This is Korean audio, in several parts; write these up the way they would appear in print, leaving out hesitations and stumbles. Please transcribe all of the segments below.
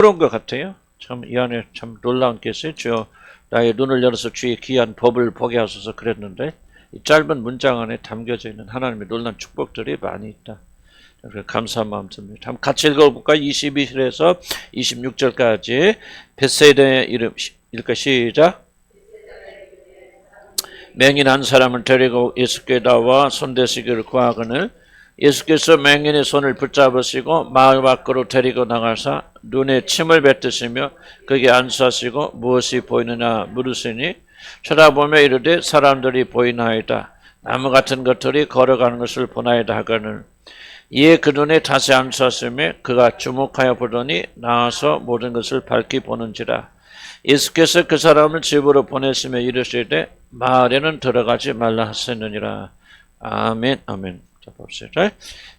그런 것 같아요. 참 이 안에 참 놀라운 게 있어요. 주여 나의 눈을 열어서 주의 귀한 법을 보게 하소서 그랬는데 이 짧은 문장 안에 담겨져 있는 하나님의 놀라운 축복들이 많이 있다. 감사한 마음 듭니다. 한번 같이 읽어볼까요? 22절에서 26절까지 벳세다의 이름 읽을까 시작. 맹인 한 사람을 데리고 예수께 나와 손대시기를 구하거늘 예수께서 맹인의 손을 붙잡으시고 마을 밖으로 데리고 나가사 눈에 침을 뱉으시며 그에게 안수하시고 무엇이 보이느냐 물으시니 쳐다보며 이르되 사람들이 보이나이다. 나무 같은 것들이 걸어가는 것을 보나이다 하거늘 이에 그 눈에 다시 안수하시며 그가 주목하여 보더니 나와서 모든 것을 밝히 보는지라. 예수께서 그 사람을 집으로 보내시며 이르시되 마을에는 들어가지 말라 하시느니라. 아멘. 아멘. 자 봅시다.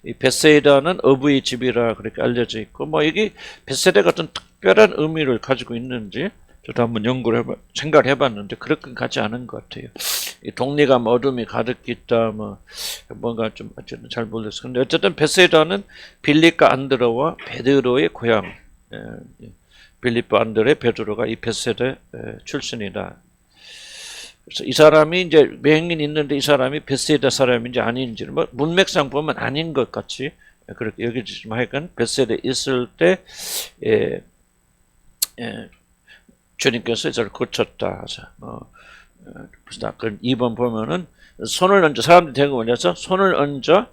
이 벳세다는 어부의 집이라 그렇게 알려져 있고 이게 벳세다 같은 특별한 의미를 가지고 있는지 저도 한번 연구를 생각을 해봤는데 그렇게 가지 않은 것 같아요. 이 동네가 어둠이 가득 있다 뭔가 좀 어쨌든 잘 모르겠어요. 근데 어쨌든 벳세다는 빌립과 안드로와 베드로의 고향. 빌립과 안드레 베드로가 이 벳세다 출신이다. 그래서 이 사람이 이제 맹인 있는데 이 사람이 벳세다 사람인지 아닌지 문맥상 보면 아닌 것 같이 그렇게 여겨지지만 하여간 벳세다에 있을 때 주님께서 저를 고쳤다. 그 2번 보면은 손을 얹어 사람들이 대고 올려서 손을 얹어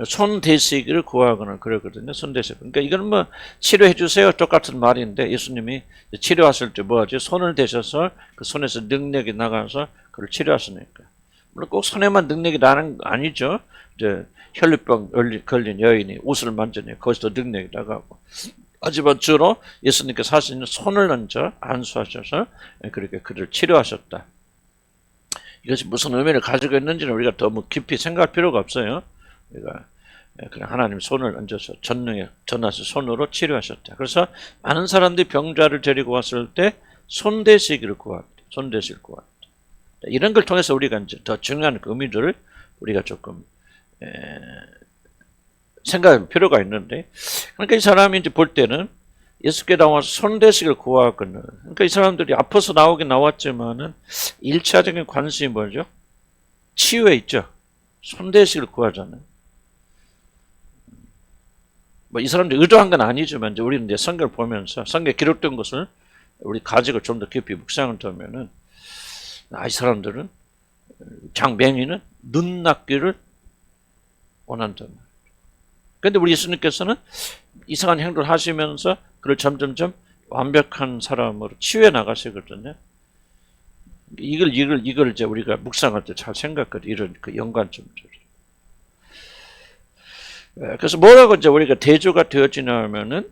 손 대시기를 구하거나 그러거든요. 손 대시기. 그러니까 이건 치료해 주세요. 똑같은 말인데 예수님이 치료하실 때 뭐하지? 손을 대셔서 그 손에서 능력이 나가서 그걸 치료하시니까. 물론 꼭 손에만 능력이 나는 거 아니죠. 이제 혈류병 걸린 여인이 옷을 만지니 거기서 능력이 나가고. 하지만 주로 예수님께서 하시는 손을 얹어 안수하셔서 그렇게 그를 치료하셨다. 이것이 무슨 의미를 가지고 있는지는 우리가 너무 깊이 생각할 필요가 없어요. 우리가 그냥 하나님 손을 얹어서 전하셔 손으로 치료하셨다. 그래서 많은 사람들이 병자를 데리고 왔을 때 손대시기를 구합니다. 손대시기를 구합니다. 이런 걸 통해서 우리가 이제 더 중요한 의미들을 우리가 조금 생각할 필요가 있는데, 그러니까 이 사람이 이제 볼 때는 예수께 나와서 손대시기를 구하거든. 그러니까 이 사람들이 아파서 나오긴 나왔지만은 1차적인 관심이 뭐죠? 치유에 있죠. 손대시기를 구하잖아요. 이 사람들이 의도한 건 아니지만 이제 우리는 이제 성경을 보면서 성경에 기록된 것을 우리 가지고 좀 더 깊이 묵상을 하면은 이 사람들은 장맹인은 눈 낫기를 원한단 말이에요. 그런데 우리 예수님께서는 이상한 행동을 하시면서 그를 점점점 완벽한 사람으로 치유해 나가시거든요. 이걸 이제 우리가 묵상할 때 잘 생각할 이런 그 연관점들. 그래서 뭐라고 이제 우리가 대조가 되어지냐면은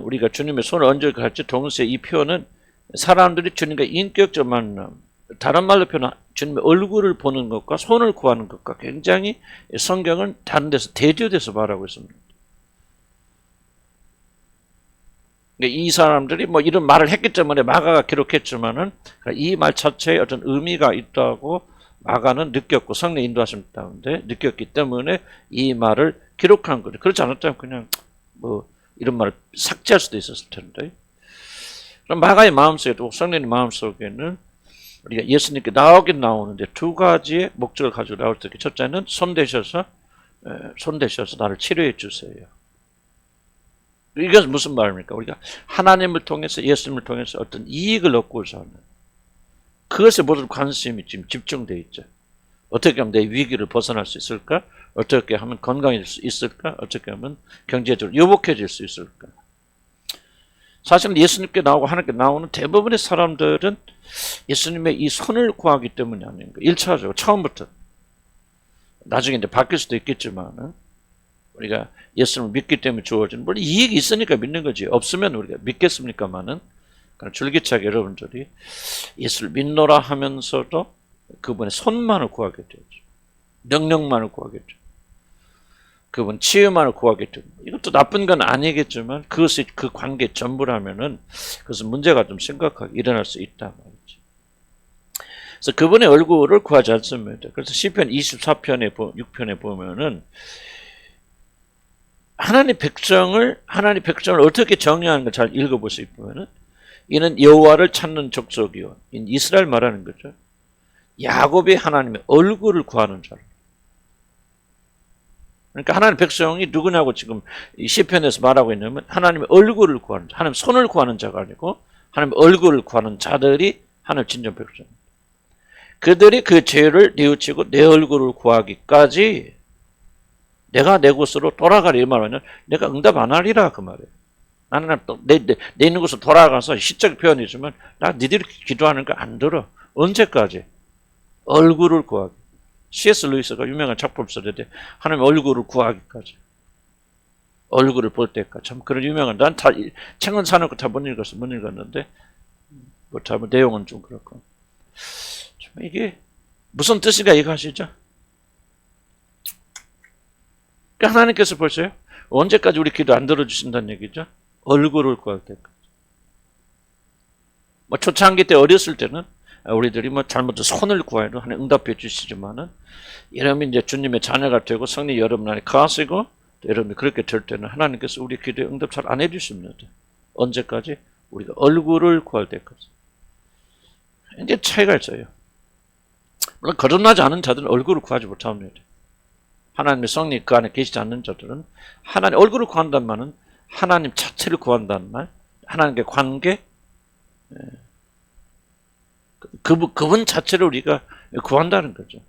우리가 주님의 손을 얹어 갈지 동시에 이 표현은 사람들이 주님과 인격적 만남, 다른 말로 표현하면 주님의 얼굴을 보는 것과 손을 구하는 것과 굉장히 성경은 다른 데서 대조돼서 말하고 있습니다. 이 사람들이 이런 말을 했기 때문에 마가가 기록했지만은 이 말 자체에 어떤 의미가 있다고 마가는 느꼈고 성령 인도하심 가운데 느꼈기 때문에 이 말을 기록한 거죠. 그렇지 않았다면 그냥 이런 말을 삭제할 수도 있었을 텐데. 그럼 마가의 마음속에도 성령의 마음속에는 우리가 예수님께 나오긴 나오는데 두 가지의 목적을 가지고 나올 때 첫째는 손 대셔서 나를 치료해 주세요. 이것은 무슨 말입니까? 우리가 하나님을 통해서 예수님을 통해서 어떤 이익을 얻고자 하는 그것에 모든 관심이 지금 집중되어 있죠. 어떻게 하면 내 위기를 벗어날 수 있을까? 어떻게 하면 건강해질 수 있을까? 어떻게 하면 경제적으로 유복해질 수 있을까? 사실 예수님께 나오고 하나님께 나오는 대부분의 사람들은 예수님의 이 손을 구하기 때문이 아닌가. 1차적으로 처음부터. 나중에 이제 바뀔 수도 있겠지만은 우리가 예수님을 믿기 때문에 주어진 물론 이익이 있으니까 믿는 거지. 없으면 우리가 믿겠습니까마는 줄기차게 여러분들이 예수를 믿노라 하면서도 그분의 손만을 구하게 되죠. 능력만을 구하게 되죠. 그분 치유만을 구하게 됩니다. 이것도 나쁜 건 아니겠지만 그것이 그 관계 전부라면은 그것은 문제가 좀 심각하게 일어날 수 있다 말이죠. 그래서 그분의 얼굴을 구하지 않습니다. 그래서 시편 24편에 6편에 보면은 하나님 백성을 어떻게 정의하는 걸 잘 읽어보시기 보면은 이는 여호와를 찾는 족속이요. 이스라엘 말하는 거죠. 야곱이 하나님의 얼굴을 구하는 자라. 그러니까 하나님 백성이 누구냐고 지금 시편에서 말하고 있냐면 하나님의 얼굴을 구하는 자, 하나님 손을 구하는 자가 아니고 하나님의 얼굴을 구하는 자들이 하나님 진정 백성입니다. 그들이 그 죄를 뉘우치고 내 얼굴을 구하기까지 내가 내 곳으로 돌아가리 이 말하면 내가 응답 안 하리라 그 말이에요. 나는 내 있는 곳으로 돌아가서 시적 표현이지만 나 니들이 기도하는 거 안 들어. 언제까지? 얼굴을 구하기. C.S. 루이스가 유명한 작품 썼는데 하나님 얼굴을 구하기까지. 얼굴을 볼 때까지. 참 그런 유명한 난 다 책은 사놓고 다 못 읽었는데 뭐 다 내용은 좀 그렇고. 참 이게 무슨 뜻인가 이거 아시죠? 그러니까 하나님께서 보세요. 언제까지 우리 기도 안 들어주신다는 얘기죠? 얼굴을 구할 때까지. 뭐 초창기 때 어렸을 때는 우리들이 뭐 잘못해서 손을 구하여도 하나님 응답해 주시지만은 이러면 이제 주님의 자녀가 되고 성령 여러분 안에 가시고 여러분이 그렇게 될 때는 하나님께서 우리 기도에 응답 잘 안 해주십니다. 언제까지? 우리가 얼굴을 구할 때까지. 이제 차이가 있어요. 물론 거듭나지 않은 자들은 얼굴을 구하지 못합니다. 하나님의 성령 그 안에 계시지 않는 자들은 하나님 얼굴을 구한다는 말은 하나님 자체를 구한다는 말, 하나님의 관계, 그분 자체를 우리가 구한다는 거죠.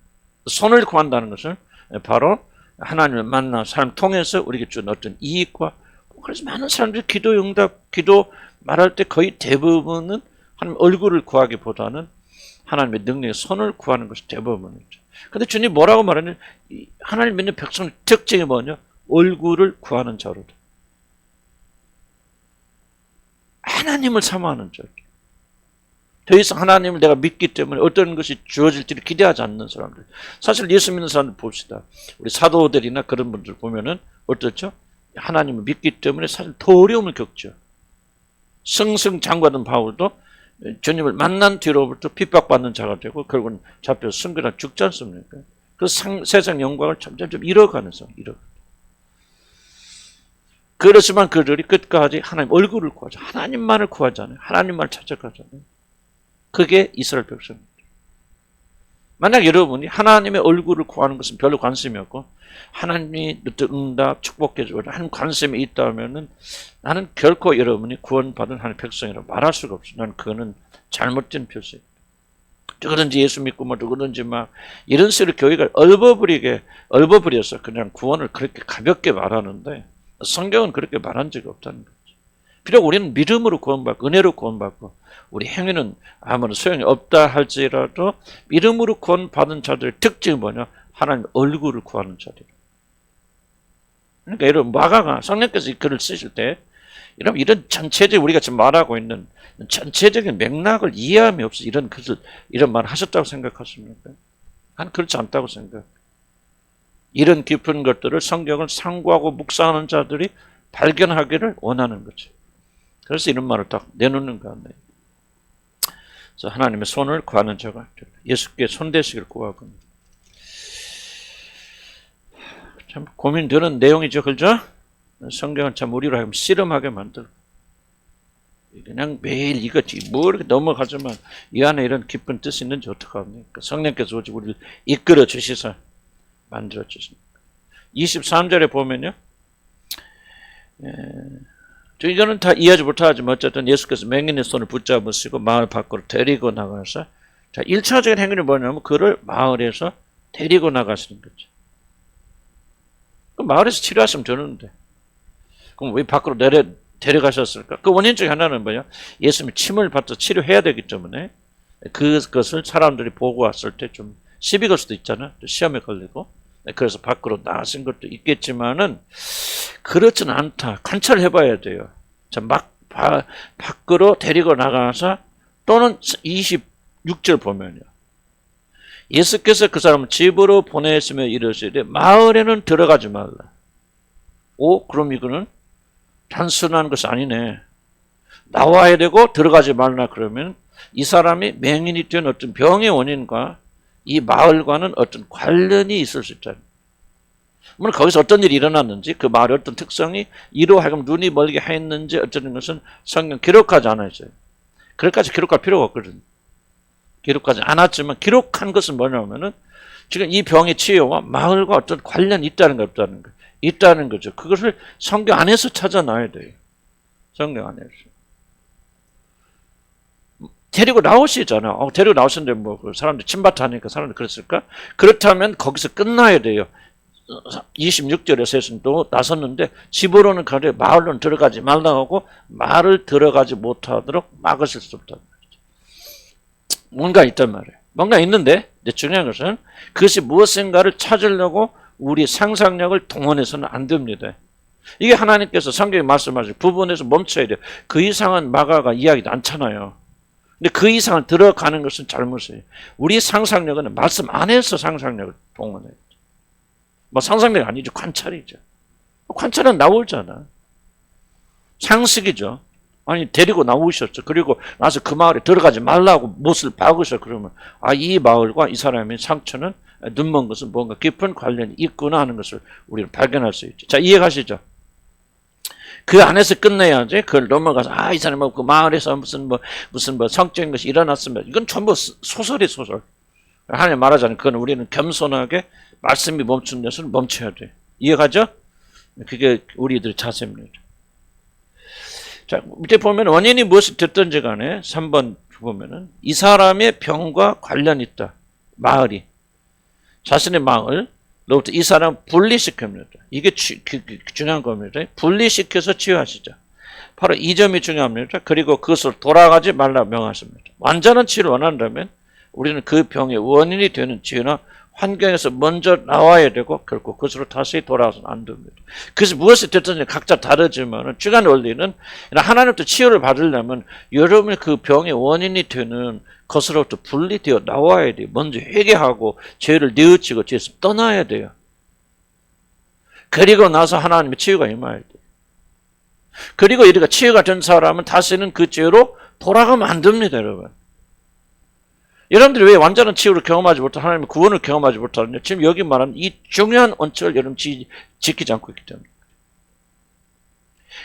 손을 구한다는 것은 바로 하나님을 만나 사람 통해서 우리에게 준 어떤 이익과 그래서 많은 사람들이 기도 응답, 기도 말할 때 거의 대부분은 하나님 얼굴을 구하기보다는 하나님의 능력의 손을 구하는 것이 대부분이죠. 근데 주님 뭐라고 말하냐면 하나님 믿는 백성의 특징이 뭐냐? 얼굴을 구하는 자로다. 하나님을 사모하는 자죠. 더 이상 하나님을 내가 믿기 때문에 어떤 것이 주어질지를 기대하지 않는 사람들. 사실 예수 믿는 사람들 봅시다. 우리 사도들이나 그런 분들 보면은 어떻죠? 하나님을 믿기 때문에 사실 더 어려움을 겪죠. 승승장구하던 바울도 주님을 만난 뒤로부터 핍박받는 자가 되고 결국은 잡혀 승거나 죽지 않습니까? 그 세상 영광을 점점 잃어가는 사람, 그렇지만 그들이 끝까지 하나님 얼굴을 구하자. 하나님만을 구하잖아요. 하나님만을 찾아가잖아요. 그게 이스라엘 백성입니다. 만약 여러분이 하나님의 얼굴을 구하는 것은 별로 관심이 없고 하나님이 응답, 축복해주고 하나님 관심이 있다면은 나는 결코 여러분이 구원받은 하나님의 백성이라고 말할 수가 없어요. 나는 그거는 잘못된 표시입니다. 누구든지 예수 믿고 뭐 누구든지 막 이런 식으로 교회가 얼버무려서 그냥 구원을 그렇게 가볍게 말하는데 성경은 그렇게 말한 적이 없다는 거죠. 비록 우리는 믿음으로 구원받고 은혜로 구원받고 우리 행위는 아무런 소용이 없다 할지라도 믿음으로 구원받은 자들의 특징이 뭐냐? 하나님 얼굴을 구하는 자들. 그러니까 여러분 마가가 성령께서 이 글을 쓰실 때 여러분 이런 전체적 우리가 지금 말하고 있는 전체적인 맥락을 이해함이 없어 이런 글을 이런 말을 하셨다고 생각하십니까? 난 그렇지 않다고 생각해요. 이런 깊은 것들을 성경을 상고하고 묵상하는 자들이 발견하기를 원하는 거죠. 그래서 이런 말을 딱 내놓는 거 아니에요. 그래서 하나님의 손을 구하는 자가 예수께 손대시기를 구하고 참 고민되는 내용이죠, 그죠? 성경은 참 우리로 하여금 씨름하게 만들고 그냥 매일 이거지 뭐 이렇게 넘어가지만 이 안에 이런 깊은 뜻이 있는지 어떡합니까? 성령께서 오직 우리를 이끌어 주시사 만들어 주십니다. 23절에 보면요. 이거는 다 이해하지 못하지만 어쨌든 예수께서 맹인의 손을 붙잡으시고 마을 밖으로 데리고 나가서 자 1차적인 행위는 뭐냐면 그를 마을에서 데리고 나가시는 거죠. 마을에서 치료하시면 되는데 그럼 왜 밖으로 데려가셨을까? 그 원인 중에 하나는 뭐냐? 예수님이 침을 받아 치료해야 되기 때문에 그것을 사람들이 보고 왔을 때 좀 시비 걸 수도 있잖아. 시험에 걸리고. 그래서 밖으로 나가신 것도 있겠지만은 그렇지는 않다. 관찰해 봐야 돼요. 자, 밖으로 데리고 나가서 또는 26절 보면요. 예수께서 그 사람을 집으로 보내시며 이르시되 마을에는 들어가지 말라. 그럼 이거는 단순한 것이 아니네. 나와야 되고 들어가지 말라 그러면 이 사람이 맹인이 된 어떤 병의 원인과 이 마을과는 어떤 관련이 있을 수 있잖아요. 물론 거기서 어떤 일이 일어났는지 그 마을의 어떤 특성이 이로 하여금 눈이 멀게 했는지 어쩌는 것은 성경 기록하지 않아 있어요. 그렇게까지 기록할 필요가 없거든요. 기록하지 않았지만 기록한 것은 뭐냐면은 지금 이 병의 치유와 마을과 어떤 관련이 있다는 거 없다는 거 있다는 거죠. 그것을 성경 안에서 찾아놔야 돼요. 성경 안에서. 데리고 나오시잖아. 데리고 나오셨는데 뭐 사람들 침뱉하니까 사람들 그랬을까? 그렇다면 거기서 끝나야 돼요. 26절에서 또 나섰는데 집으로는 가되 마을로는 들어가지 말라고 하고 말을 들어가지 못하도록 막으실 수 없다는 거죠. 뭔가 있단 말이에요. 뭔가 있는데 중요한 것은 그것이 무엇인가를 찾으려고 우리 상상력을 동원해서는 안 됩니다. 이게 하나님께서 성경에 말씀하신 부분에서 멈춰야 돼요. 그 이상은 마가가 이야기도 않잖아요. 근데 그 이상을 들어가는 것은 잘못이에요. 우리 상상력은 말씀 안에서 상상력을 동원해요. 뭐 상상력이 아니죠. 관찰이죠. 관찰은 나오잖아. 상식이죠. 아니 데리고 나오셨죠. 그리고 나서 그 마을에 들어가지 말라고 못을 박으셔. 그러면 이 마을과 이 사람의 상처는 눈먼 것은 뭔가 깊은 관련이 있구나 하는 것을 우리는 발견할 수 있죠. 자, 이해가시죠? 그 안에서 끝내야지. 그걸 넘어가서 이 사람은 그 마을에서 무슨 성적인 것이 일어났으면 이건 전부 소설이 소설. 하나님 말하자면 그건 우리는 겸손하게 말씀이 멈춘 것을 멈춰야 돼. 이해가죠? 그게 우리들의 자세입니다. 자, 밑에 보면 원인이 무엇이 됐든지 간에 3번 보면은 이 사람의 병과 관련이 있다. 마을이. 자신의 마을로부터 이 사람 분리시킵니다. 이게 중요한 겁니다. 분리시켜서 치유하시죠. 바로 이 점이 중요합니다. 그리고 그것을 돌아가지 말라고 명하십니다. 완전한 치유를 원한다면 우리는 그 병의 원인이 되는 치유나 환경에서 먼저 나와야 되고 결국 그것으로 다시 돌아와서는 안 됩니다. 그래서 무엇이 됐든지 각자 다르지만 중요한 원리는 하나님부터 치유를 받으려면 여러분이 그 병의 원인이 되는 것으로부터 분리되어 나와야 돼요. 먼저 회개하고 죄를 뉘우치고 죄에서 떠나야 돼요. 그리고 나서 하나님의 치유가 임해야 돼요. 그리고 우리가 치유가 된 사람은 다시는 그 죄로 돌아가면 안 됩니다, 여러분. 여러분들이 왜 완전한 치유를 경험하지 못하고 하나님의 구원을 경험하지 못하느냐? 지금 여기 말하는 이 중요한 원칙을 여러분 지키지 않고 있기 때문에.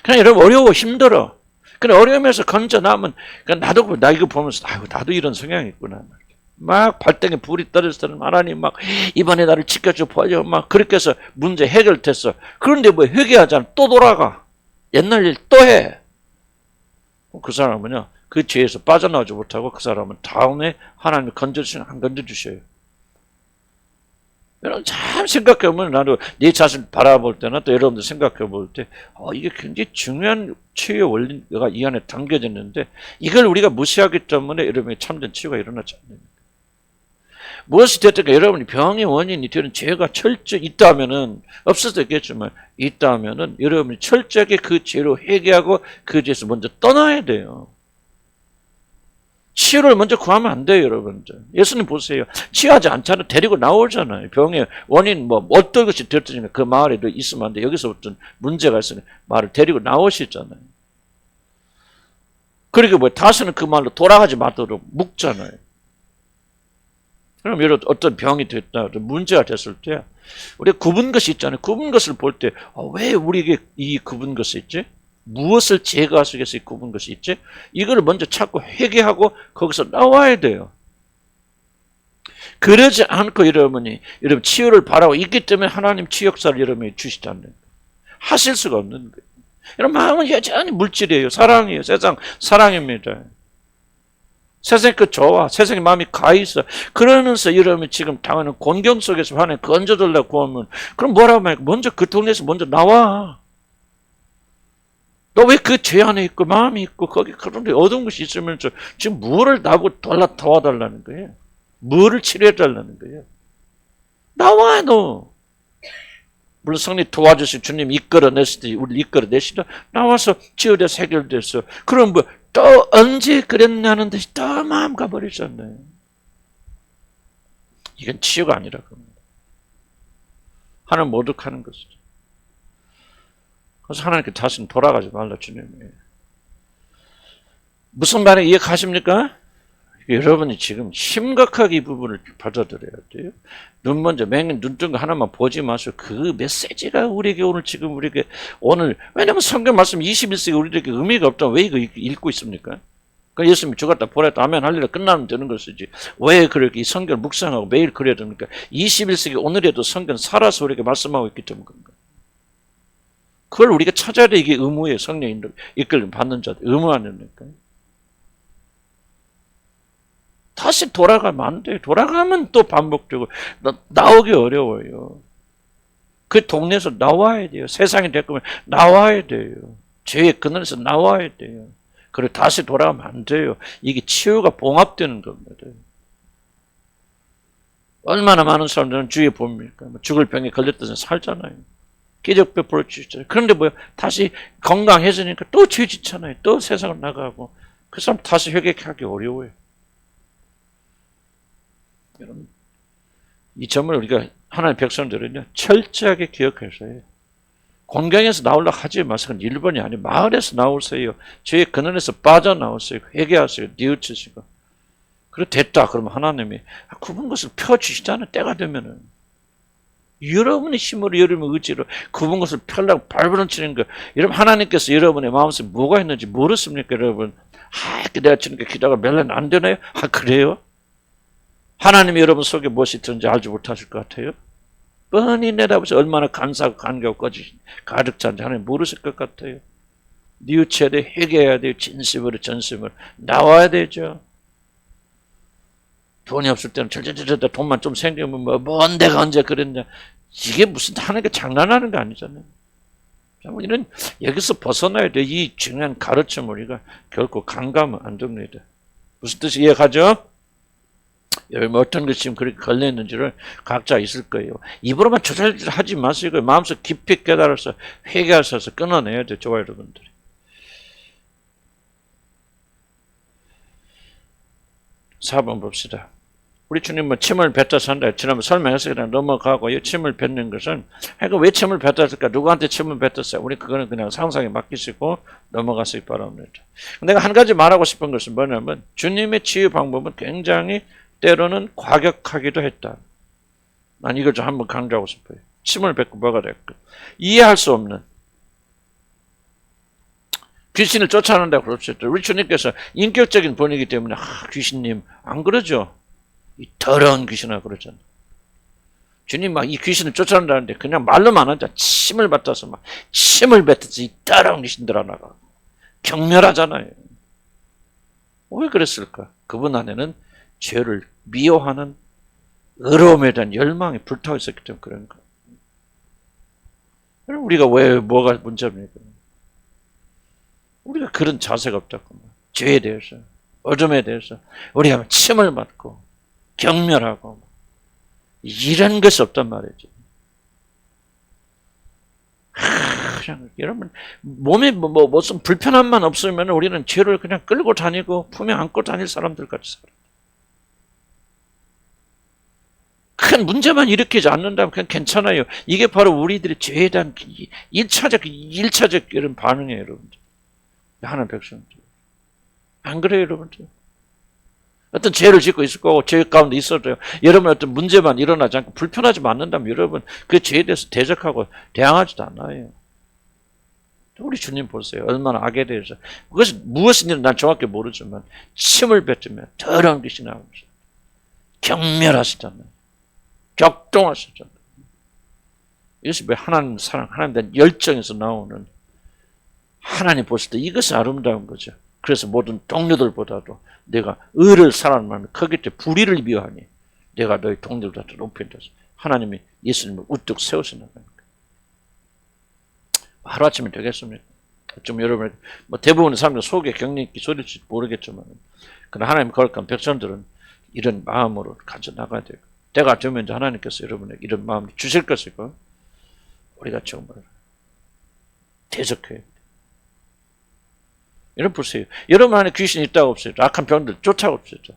그냥 여러분 어려워 힘들어. 그래 어려움에서 건져나면 나도 나 이거 보면서 나도 이런 성향이 있구나. 막 발등에 불이 떨어질 때는 하나님 막 이번에 나를 지켜줘 보여 막 그렇게 해서 문제 해결됐어. 그런데 뭐 회개하잖아. 또 돌아가. 옛날 일 또 해. 그 사람은요. 그 죄에서 빠져나오지 못하고 그 사람은 다음에 하나님이 건져주시면 안 건져주셔요. 여러분 참 생각해보면 나도 내 자신 바라볼 때나 또 여러분들 생각해볼 때 이게 굉장히 중요한 치유의 원리가 이 안에 담겨졌는데 이걸 우리가 무시하기 때문에 여러분의 참된 치유가 일어나지 않습니다. 무엇이 됐든 여러분이 병의 원인이 되는 죄가 철저히 있다면은 없을 수도 있겠지만 있다면은 여러분이 철저하게 그 죄로 회개하고 그 죄에서 먼저 떠나야 돼요. 치유를 먼저 구하면 안 돼요, 여러분들. 예수님 보세요. 치유하지 않잖아요. 데리고 나오잖아요. 병의 원인, 어떤 것이 됐든지 그 마을에도 있으면 안 돼. 여기서부터 문제가 있으니 마을을 데리고 나오시잖아요. 그리고 다시는 그 마을로 돌아가지 마도록 묶잖아요. 그럼 여러분 어떤 병이 됐다, 문제가 됐을 때, 우리가 굽은 것이 있잖아요. 굽은 것을 볼 때, 왜 우리에게 이 굽은 것이 있지? 무엇을 제거하기 위해서 굽은 것이 있지? 이걸 먼저 찾고 회개하고 거기서 나와야 돼요. 그러지 않고 여러분 치유를 바라고 있기 때문에 하나님 치유 역사를 여러분이 주시지 않는 거예요. 하실 수가 없는 거예요. 여러분 마음은 여전히 물질이에요. 사랑이에요. 세상 사랑입니다. 세상의 그 좋아, 세상의 마음이 가있어. 그러면서 여러분이 지금 당하는 곤경 속에서 하나님 건져달라고 하면 그럼 뭐라고 하면 먼저 그 동네에서 먼저 나와. 너 왜 그 죄 안에 있고 마음이 있고 거기 그런데 어두운 것이 있으면서 지금 뭐를 나고 도와달라는 거예요? 뭐를 치료해달라는 거예요? 나와 너. 물론 성령 도와주신 주님 이끌어내시듯이 우리 이끌어내시다 나와서 치유돼서 해결됐어. 그럼 또 언제 그랬냐는 듯이 또 마음 가버리셨네. 이건 치유가 아니라 겁니다. 하나님 모독하는 것이죠. 그래서 하나님께 다시는 돌아가지 말라 주님이. 무슨 말인지 이해가십니까? 여러분이 지금 심각하게 이 부분을 받아들여야 돼요. 눈 먼저 맹 눈뜬 거 하나만 보지 마세요. 그 메시지가 우리에게 오늘 지금 우리에게 오늘 왜냐면 성경 말씀 21세기 우리에게 의미가 없다면 왜 이거 읽고 있습니까? 그 예수님이 죽었다 보냈다 아멘 할렐루야 끝나면 되는 것이지 왜 그렇게 이 성경을 묵상하고 매일 그래야 됩니까? 21세기 오늘에도 성경 살아서 우리에게 말씀하고 있기 때문에 그런가. 그걸 우리가 찾아야 돼. 이게 의무예요. 성령 이끌림 받는 자들 의무 아닙니까? 다시 돌아가면 안 돼요. 돌아가면 또 반복되고 나오기 어려워요. 그 동네에서 나와야 돼요. 세상이 될 거면 나와야 돼요. 죄의 근원에서 나와야 돼요. 그리고 다시 돌아가면 안 돼요. 이게 치유가 봉합되는 겁니다. 얼마나 많은 사람들은 주위에 봅니까? 죽을 병에 걸렸던 살잖아요. 기적배 볼 수 있잖아요. 그런데 뭐요? 다시 건강해지니까 또 죄 짓잖아요. 또 세상을 나가고 그 사람 다시 회개하기 어려워요. 여러분, 이 점을 우리가 하나님의 백성들은요 철저하게 기억해서 해요. 공경에서 나오려고 하지 마세요. 1번이 아니에요. 마을에서 나오세요. 죄의 근원에서 빠져나오세요. 회개하세요. 뉘우치시고. 그래 됐다. 그러면 하나님이 굽은 것을 펴주시잖아요. 때가 되면은. 여러분의 힘으로 여러분의 의지로 굽은 것을 펴려고 발버둥치는 거. 여러분 하나님께서 여러분의 마음속에 뭐가 있는지 모르십니까 여러분? 내가 주님께 기도가 몇 년 안 되나요? 그래요? 하나님이 여러분 속에 무엇이 있는지 알지 못하실 것 같아요? 뻔히 내다보세요. 얼마나 간사하고 간격하고 거짓 가득 찬지 하나님 모르실 것 같아요. 뉘우쳐야 돼. 회개해야 돼요. 진심으로 전심으로 나와야 되죠. 돈이 없을 때는 절절절절 돈만 좀 생기면 뭔 내가 언제 그랬냐. 이게 무슨 하나님께 장난하는 거 아니잖아요. 우리는 여기서 벗어나야 돼. 이 중요한 가르침을 우리가 결코 간과하면 안 됩니다. 무슨 뜻이 이해가죠? 여러분 어떤 것이 지금 그렇게 걸려있는지를 각자 있을 거예요. 입으로만 조절하지 마시고 마음속 깊이 깨달아서 회개하셔서 끊어내야 돼요. 좋아요 여러분들이. 사 번 봅시다. 우리 주님은 침을 뱉어서 한다. 지난번 설명해서 그냥 넘어가고 이 침을 뱉는 것은 왜 침을 뱉었을까? 누구한테 침을 뱉었어요? 우리 그거는 그냥 상상에 맡기시고 넘어가시기 바랍니다. 내가 한 가지 말하고 싶은 것은 뭐냐면 주님의 치유 방법은 굉장히 때로는 과격하기도 했다. 난 이걸 좀 한번 강조하고 싶어요. 침을 뱉고 뭐가 될까? 이해할 수 없는 귀신을 쫓아낸다고 그럽시다. 우리 주님께서 인격적인 분이기 때문에 귀신님 안 그러죠? 이 더러운 귀신아 그러잖아. 주님 막 이 귀신을 쫓아낸다는데 그냥 말로만 하자. 침을 뱉어서 막 침을 뱉어서 이 더러운 귀신들아 나가. 경멸하잖아요. 왜 그랬을까? 그분 안에는 죄를 미워하는 의로움에 대한 열망이 불타고 있었기 때문에 그런 거. 우리가 왜 뭐가 문제입니까? 우리가 그런 자세가 없다고. 죄에 대해서, 어둠에 대해서 우리가 침을 맞고 경멸하고 이런 것이 없단 말이죠. 그냥 여러분 몸에 무슨 불편함만 없으면 우리는 죄를 그냥 끌고 다니고 품에 안고 다닐 사람들 같이 살아요. 큰 문제만 일으키지 않는다면 그냥 괜찮아요. 이게 바로 우리들의 죄에 대한 일차적 이런 반응이에요, 여러분들. 하나님 백성들. 안 그래요, 여러분들? 어떤 죄를 짓고 있을 거고, 죄 가운데 있어도요. 여러분 어떤 문제만 일어나지 않고 불편하지 않는다면 여러분 그 죄에 대해서 대적하고 대항하지도 않아요. 우리 주님 보세요. 얼마나 악에 대해서. 그것이 무엇인지는 난 정확히 모르지만, 침을 뱉으면 더러운 것이 나오면서 경멸하시잖아요. 격동하시잖아요. 이것이 왜 하나님 사랑, 하나님 대한 열정에서 나오는 하나님 보실 때 이것이 아름다운 거죠. 그래서 모든 동료들보다도 내가 의를 사랑하는 마음이 크기 때문에 불의를 미워하니 내가 너희 동료들보다 높인다. 하나님이 예수님을 우뚝 세우시는 거예요. 하루아침에 되겠습니까? 좀 여러분, 대부분의 사람들 속에 경륜 있기 소리일지 모르겠지만, 그러나 하나님 거룩한 백성들은 이런 마음으로 가져나가야 돼요. 때가 되면 하나님께서 여러분에게 이런 마음을 주실 것이고, 우리가 정말 대적해요. 여러분 보세요. 여러분 안에 귀신이 있다고 없어요. 악한 병들 쫓아오고 없어요.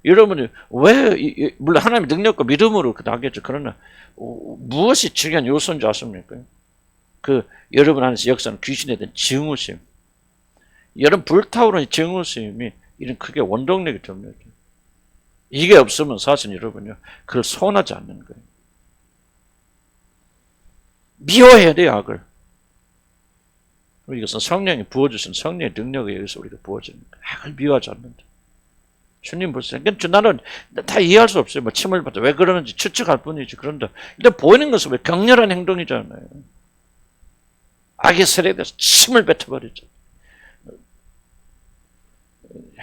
여러분이 왜, 물론 하나님의 능력과 믿음으로 나겠죠. 그러나 무엇이 중요한 요소인지 아십니까? 여러분 안에서 역사는 귀신에 대한 증오심. 여러분 불타오르는 증오심이 이런 크게 원동력이 됩니다. 이게 없으면 사실 여러분요, 그걸 소원하지 않는 거예요. 미워해야 돼요, 악을. 이것은 성령이 부어주신 성령의 능력에 의해서 우리가 부어지는 거예요. 악을 미워하지 않는다. 주님 보세요. 나는 다 이해할 수 없어요. 뭐 침을 받아 왜 그러는지 추측할 뿐이지. 그런데 일단 보이는 것은 왜 격렬한 행동이잖아요. 악의 세력에 대해서 침을 뱉어버리죠.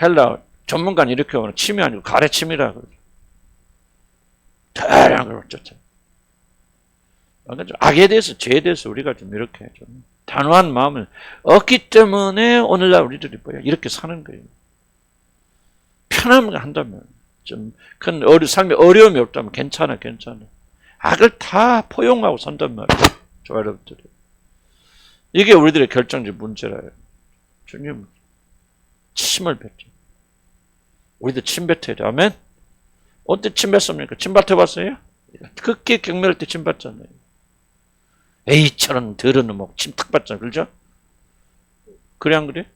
헬라 전문가는 이렇게 하면 침이 아니고 가래침이라 그러죠. 다양한 걸 쫓아요. 악에 대해서, 죄에 대해서 우리가 좀 이렇게 좀 단호한 마음을 얻기 때문에 오늘날 우리들이 뭐야 이렇게 사는 거예요. 편함을 한다면, 좀 큰 삶에 어려움이 없다면 괜찮아. 악을 다 포용하고 산단 말이에요. 저 여러분들이. 이게 우리들의 결정적 문제라요. 주님 침을 뱉죠. 우리도 침 뱉어야 돼. 아멘? 어때 침 뱉습니까? 침 뱉어봤어요? 극히 경멸할 때 침 뱉잖아요. 에이처럼 더러는 뭐 침 탁 뱉잖아요. 그렇죠? 그래 안 그래?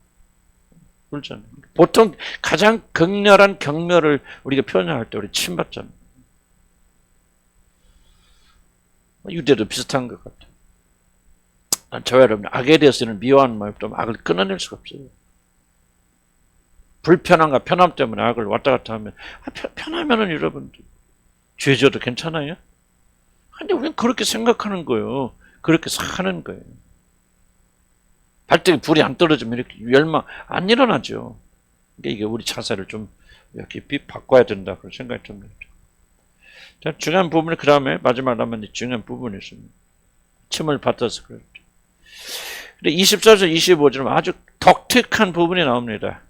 그렇잖아요. 보통 가장 격렬한 경멸을 우리가 표현할 때 우리 침 뱉잖아요. 유대도 비슷한 것 같아요. 저와 여러분, 악에 대해서는 미워하는 마음이 없다면 악을 끊어낼 수가 없어요. 불편함과 편함 때문에 악을 왔다 갔다 하면, 편하면은 여러분들, 죄져도 괜찮아요? 근데 우리는 그렇게 생각하는 거예요. 그렇게 사는 거예요. 발등에 불이 안 떨어지면 이렇게 멸망 안 일어나죠. 그러니까 이게 우리 자세를 좀 깊이 바꿔야 된다. 그런 생각이 듭니다. 자, 중요한 부분이 그 다음에 마지막으로 하면 중요한 부분이 있습니다. 침을 받아서 그렇죠. 근데 24절, 25절은 아주 독특한 부분이 나옵니다.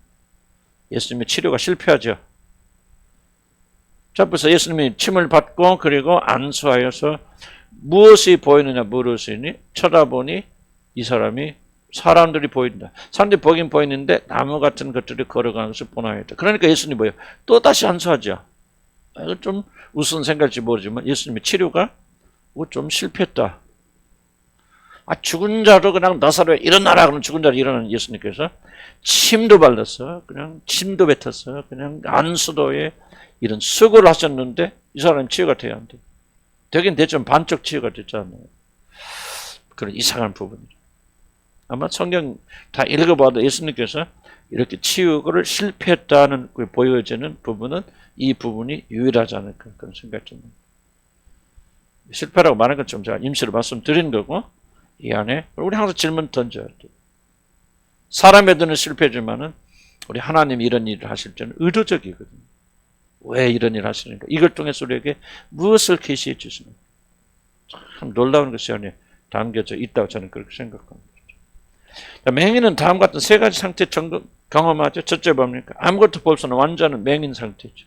예수님의 치료가 실패하죠. 자, 벌써 예수님이 침을 받고 그리고 안수하여서 무엇이 보이느냐 물으시니 쳐다보니 이 사람이 사람들이 보인다. 사람들이 보긴 보이는데 나무 같은 것들이 걸어가는 것을 보나이다. 그러니까 예수님이 뭐예요? 또 다시 안수하죠. 이거 좀 우스운 생각일지 모르지만 예수님의 치료가 좀 실패했다. 죽은 자로 그냥 나사로에 일어나라 그러면 죽은 자로 일어나는 예수님께서 침도 발랐어. 그냥 침도 뱉었어. 그냥 안수도에 이런 수고를 하셨는데 이 사람은 치유가 돼야 안 돼. 되긴 됐지만 반쪽 치유가 됐잖아요. 그런 이상한 부분이죠. 아마 성경 다 읽어봐도 예수님께서 이렇게 치유를 실패했다는 보여지는 부분은 이 부분이 유일하지 않을까 그런 생각이 듭니다. 실패라고 말하는 건 좀 제가 임시로 말씀드린 거고 이 안에 우리 항상 질문 던져야 돼요. 사람의 눈은 실패지만은 우리 하나님이 이런 일을 하실 때는 의도적이거든요. 왜 이런 일을 하시는가? 이걸 통해서 우리에게 무엇을 계시해 주시는가? 참 놀라운 것이 안에 담겨져 있다고 저는 그렇게 생각합니다. 맹인은 다음 같은 세 가지 상태 경험하죠. 첫째 뭡니까? 아무것도 볼 수 없는 완전한 맹인 상태죠.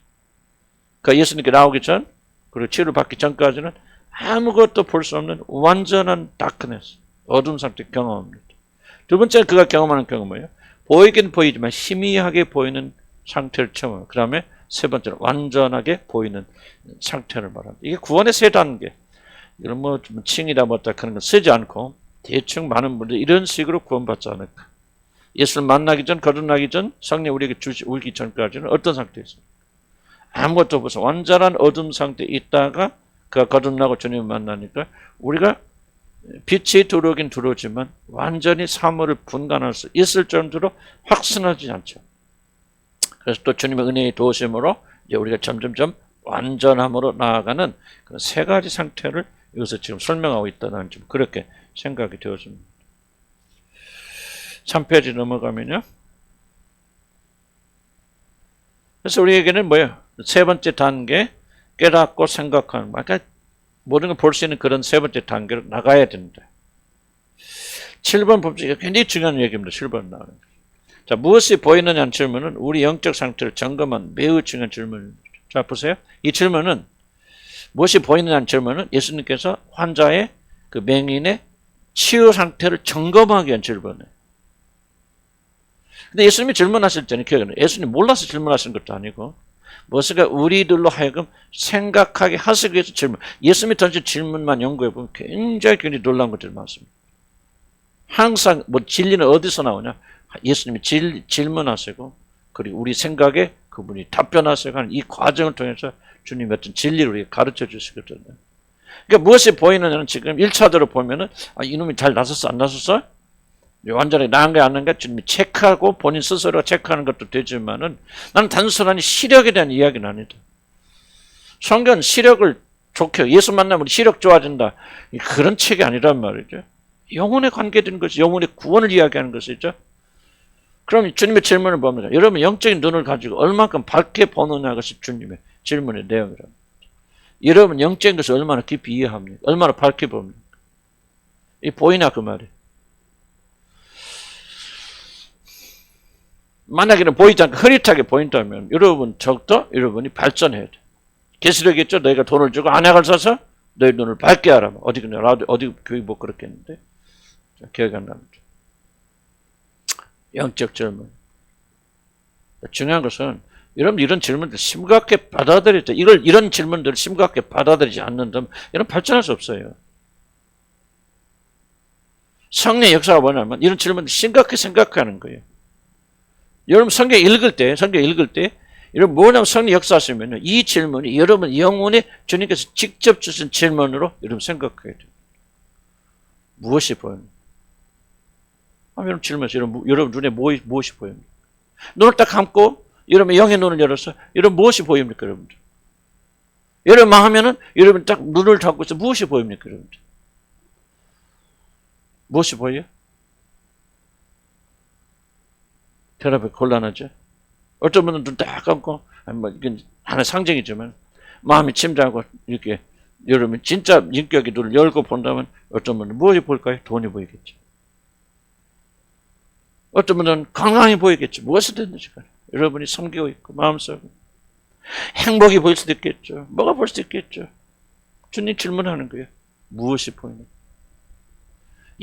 그러니까 예수님께 나오기 전 그리고 치료를 받기 전까지는 아무것도 볼 수 없는 완전한 다크네스, 어둠 상태 경험합니다. 두 번째는 그가 경험하는 경험은 뭐예요? 보이긴 보이지만 희미하게 보이는 상태를 체험해요. 그 다음에 세 번째는 완전하게 보이는 상태를 말합니다. 이게 구원의 세 단계. 이런 뭐 칭이다 뭐다 그런 거 쓰지 않고 대충 많은 분들이 이런 식으로 구원받지 않을까. 예수를 만나기 전, 거듭나기 전, 성령 우리에게 울기 전까지는 어떤 상태에 있어요? 아무것도 없어서 완전한 어둠 상태에 있다가 그가 거듭나고 주님을 만나니까 우리가 빛이 들어오긴 들어오지만 완전히 사물을 분간할 수 있을 정도로 확신하지 않죠. 그래서 또 주님의 은혜의 도우심으로 이제 우리가 점점점 완전함으로 나아가는 그런 세 가지 상태를 여기서 지금 설명하고 있다는 좀 그렇게 생각이 되었습니다. 3페이지 넘어가면요. 그래서 우리에게는 뭐예요? 세 번째 단계, 깨닫고 생각하는, 그러니까 모든 걸 볼 수 있는 그런 세 번째 단계로 나가야 된다. 7번 봅시다. 굉장히 중요한 얘기입니다. 7번 나오는 거. 자, 무엇이 보이느냐는 질문은 우리 영적 상태를 점검한 매우 중요한 질문입니다. 자, 보세요. 이 질문은 무엇이 보이느냐는 질문은 예수님께서 환자의 그 맹인의 치유 상태를 점검하기 위한 질문이에요. 근데 예수님이 질문하실 때는 기억해요. 예수님 몰라서 질문하신 것도 아니고 무엇인가 우리들로 하여금 생각하게 하시기 위해서 질문. 예수님이 던진 질문만 연구해보면 굉장히 놀라운 것들이 많습니다. 항상 뭐 진리는 어디서 나오냐? 예수님이 질문하시고 그리고 우리 생각에 그분이 답변하셔 가는 이 과정을 통해서 주님이 어떤 진리를 우리에게 가르쳐 주시거든요. 그러니까 무엇이 보이느냐는 지금 1차적으로 보면은 이놈이 잘 나섰어 안 나섰어? 완전히 나은 게 아닌가 주님이 체크하고 본인 스스로 체크하는 것도 되지만은 나는 단순한 시력에 대한 이야기는 아니다. 성경은 시력을 좋게 예수 만나면 시력 좋아진다 그런 책이 아니란 말이죠. 영혼에 관계된 것이 영혼의 구원을 이야기하는 것이죠. 그럼 주님의 질문을 뭡니까? 여러분 영적인 눈을 가지고 얼마큼 밝게 보느냐 것이 주님의 질문의 내용이랍니다. 여러분 영적인 것을 얼마나 깊이 이해합니까? 얼마나 밝게 봅니까? 이 보이나 그 말이에요. 만약에는 보이지 않고 흐릿하게 보인다면 여러분 적도 여러분이 발전해야 돼. 계시록이겠죠. 너희가 돈을 주고 안약을 사서 너희 눈을 밝게 하라. 어디 그냥 어디 교육 뭐 그렇게 했는데 기억이 안 납니다. 영적 질문. 중요한 것은 여러분 이런 질문들 심각하게 받아들이죠. 이런 질문들을 심각하게 받아들이지 않는다면 여러분 발전할 수 없어요. 성령의 역사가 뭐냐면 이런 질문들 심각하게 생각하는 거예요. 여러분 성경 읽을 때 여러분 뭐냐면 성령 역사하시면요 이 질문이 여러분 영혼에 주님께서 직접 주신 질문으로 여러분 생각해야 돼요. 무엇이 보입니까? 여러분 질문에서 여러분 눈에 무엇이 보입니까? 눈을 딱 감고 여러분 영의 눈을 열어서 여러분 무엇이 보입니까 여러분들? 여러분 하면은 여러분 딱 눈을 잡고 있어 무엇이 보입니까 여러분들? 무엇이 보여요? 대답이 곤란하죠. 어떤 분은 눈 딱 감고 뭐 이건 하나의 상징이지만 마음이 침잠하고 이렇게 여러분 진짜 인격의 눈을 열고 본다면 어떤 분은 무엇이 보일까요? 돈이 보이겠죠. 어떤 분은 건강이 보이겠죠. 무엇이 됐는지 여러분이 섬기고 있고 마음속에 행복이 보일 수도 있겠죠. 뭐가 보일 수도 있겠죠. 주님 질문하는 거예요. 무엇이 보이는가?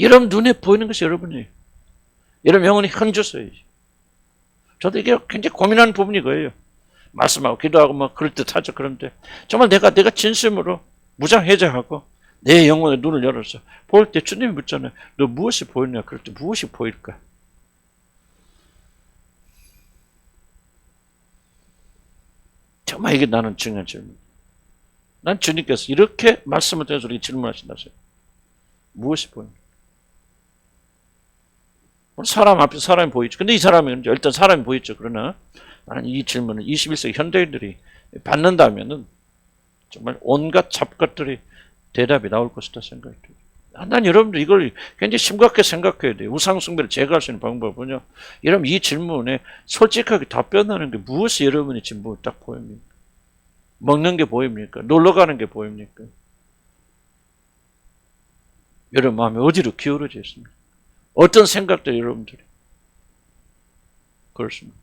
여러분 눈에 보이는 것이 여러분이에요. 여러분 영혼이 흔들어요. 저도 이게 굉장히 고민하는 부분이 그거예요. 말씀하고 기도하고 막 그럴듯하죠. 그런데 정말 내가 진심으로 무장해제하고 내 영혼의 눈을 열어서 볼 때 주님이 묻잖아요. 너 무엇이 보이냐? 그럴 때 무엇이 보일까? 정말 이게 나는 중요한 질문. 난 주님께서 이렇게 말씀을 통해서 우리에게 질문하신다세요. 무엇이 보입니까? 사람 앞에 사람이 보이죠. 근데 이 사람은 일단 사람이 보이죠. 그러나 나는 이 질문을 21세기 현대인들이 받는다면은 정말 온갖 잡것들이 대답이 나올 것이다 생각이 들어요. 난 여러분들 이걸 굉장히 심각하게 생각해야 돼요. 우상숭배를 제거할 수 있는 방법은요. 여러분 이 질문에 솔직하게 답변하는 게 무엇이 여러분의 질문을 딱 보입니까? 먹는 게 보입니까? 놀러 가는 게 보입니까? 여러분 마음이 어디로 기울어져 있습니까? 어떤 생각들 여러분들이 그렇습니다.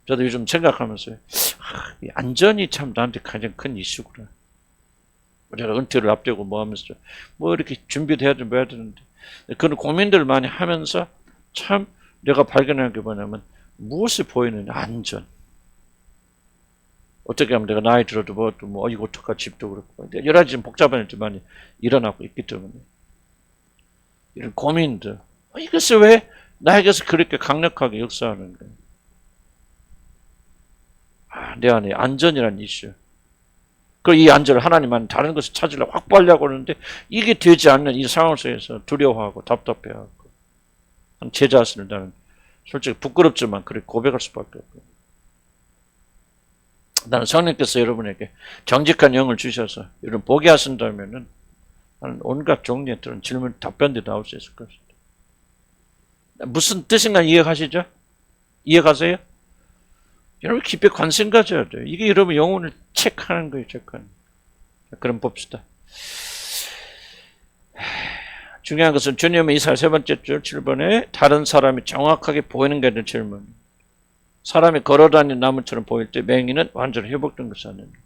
저도 요즘 생각하면서요. 이 안전이 참 나한테 가장 큰 이슈구나. 우리가 은퇴를 앞두고 뭐 하면서 뭐 이렇게 준비도 해야 되는데 그런 고민들을 많이 하면서 참 내가 발견한 게 뭐냐면 무엇이 보이느냐? 안전. 어떻게 하면 내가 나이 들어도 뭐 이거 어떡하 집도 그렇고 여러 가지 좀 복잡한 일들이 많이 일어나고 있기 때문에 이런 고민들 이것을 왜 나에게서 그렇게 강력하게 역사하는 거예요? 내 안에 안전이라는 이슈. 그리고 이 안전을 하나님은 다른 것을 찾으려고 확보하려고 하는데 이게 되지 않는 이 상황 속에서 두려워하고 답답해하고 제 자신을 나는 솔직히 부끄럽지만 그렇게 고백할 수밖에 없고 나는 성령께서 여러분에게 정직한 영을 주셔서 여러분 보게 하신다면은 나는 온갖 종류의 질문 답변들이 나올 수 있을 것입니다. 무슨 뜻인가 이해가시죠? 이해가세요? 여러분 깊이 관심 가져야 돼요. 이게 여러분 영혼을 체크하는 거예요. 체크하는. 그럼 봅시다. 중요한 것은 주님의 이사야 3번째 줄 7번에 다른 사람이 정확하게 보이는 게 아니라 질문. 사람이 걸어다니는 나무처럼 보일 때 맹인은 완전히 회복된 것이 아닙니다.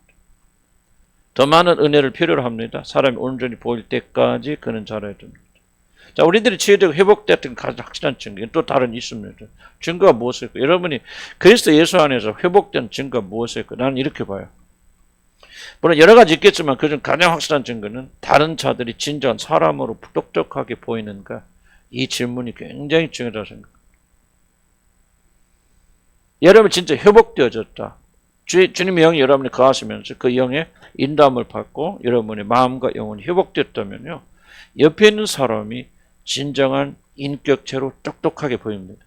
더 많은 은혜를 필요로 합니다. 사람이 온전히 보일 때까지 그는 자라야 됩니다. 자, 우리들이 치유되고 회복됐던 가장 확실한 증거, 또 다른 있습니다. 증거가 무엇일까? 여러분이 그리스도 예수 안에서 회복된 증거가 무엇일까? 나는 이렇게 봐요. 물론 여러 가지 있겠지만 그중 가장 확실한 증거는 다른 자들이 진정한 사람으로 똑똑하게 보이는가? 이 질문이 굉장히 중요하다고 생각합니다. 여러분 진짜 회복되어졌다. 주님의 영이 여러분이 거하시면서 그 영의 인도함을 받고 여러분의 마음과 영혼이 회복됐다면요, 옆에 있는 사람이 진정한 인격체로 똑똑하게 보입니다.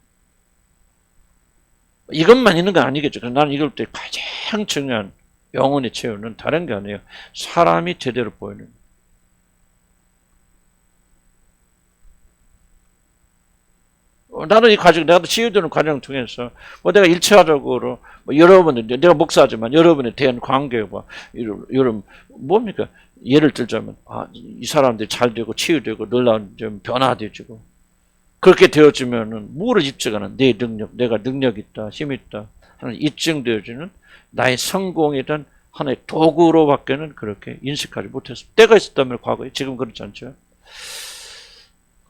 이것만 있는 건 아니겠죠. 나는 이걸 때 가장 중요한 영혼의 체험은 다른 게 아니에요. 사람이 제대로 보이는 거예요. 나는 이 과정, 내가 치유되는 과정을 통해서, 내가 일차적으로, 여러분들, 내가 목사지만 여러분에 대한 관계가, 여러분, 뭡니까? 예를 들자면, 이 사람들이 잘 되고, 치유되고, 놀라운 좀 변화되지고, 그렇게 되어지면은, 뭐를 입증하는 내 능력, 내가 능력 있다, 힘 있다, 하는 입증되어지는 나의 성공에 대한 하나의 도구로밖에는 그렇게 인식하지 못했습니다. 때가 있었다면 과거에, 지금 그렇지 않죠?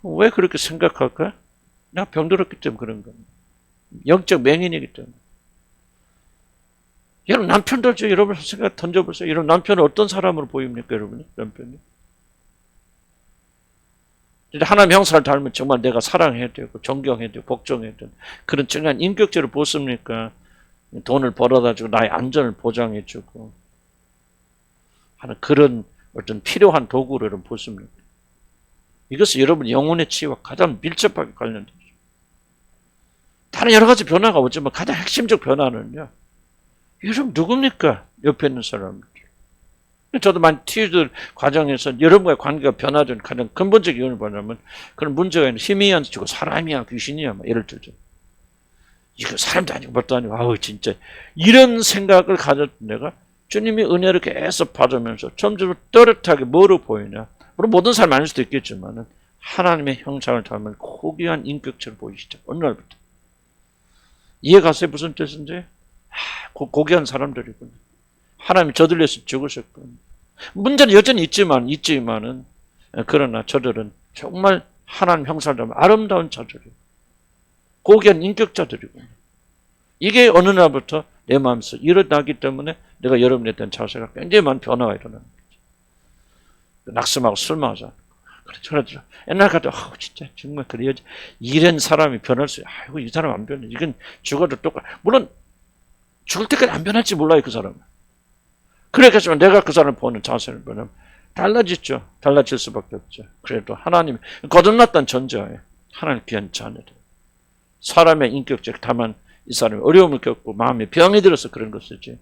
왜 그렇게 생각할까? 내가 병들었기 때문에 그런 겁니다. 영적 맹인이기 때문에. 여러분 남편들 여러분 생각 던져보세요. 여러분 남편은 어떤 사람으로 보입니까? 여러분이 남편이. 하나님 형상을 닮으면 정말 내가 사랑해야 되고 존경해야 되고 복종해야 되고 그런 정한 인격체를 보습니까? 돈을 벌어다 주고 나의 안전을 보장해 주고 하는 그런 어떤 필요한 도구를 여러분 보습니까? 이것은 여러분 영혼의 치유와 가장 밀접하게 관련돼요. 다른 여러 가지 변화가 오지만 가장 핵심적 변화는요, 여러분 누굽니까? 옆에 있는 사람들. 저도 많이 치유들 과정에서 여러분과의 관계가 변화된 가장 근본적 이유는 뭐냐면 그런 문제가 있는 힘이 안 지고 사람이야 귀신이야 예를 들죠. 이거 사람도 아니고 뭣도 아니고 아우 진짜 이런 생각을 가졌던 내가 주님이 은혜를 계속 받으면서 점점 또렷하게 뭐로 보이냐. 물론 모든 사람이 아닐 수도 있겠지만 하나님의 형상을 닮은 고귀한 인격체를 보이시죠. 어느 날부터. 이해가세요? 무슨 뜻인지? 고귀한 사람들이군요. 하나님이 저들 위해서 죽으셨군요. 문제는 여전히 있지만은 그러나 저들은 정말 하나님 형상을 닮은 아름다운 자들이고 고귀한 인격자들이군요. 이게 어느 날부터 내 마음에서 일어나기 때문에 내가 여러분에 대한 자세가 굉장히 많은 변화가 일어나는 거죠. 낙심하고 술 마자. 그렇죠. 옛날 같아, 진짜, 정말, 그래야 이런 사람이 변할 수, 아이고, 이 사람 안 변해. 이건 죽어도 똑같아. 물론, 죽을 때까지 안 변할지 몰라요, 그 사람은. 그렇겠지만 내가 그 사람을 보는 자세를 보면 달라지죠. 달라질 수밖에 없죠. 그래도 하나님, 거듭났다는 전제하에 하나님 귀한 자녀들. 사람의 인격적, 다만 이 사람이 어려움을 겪고 마음에 병이 들어서 그런 것이지.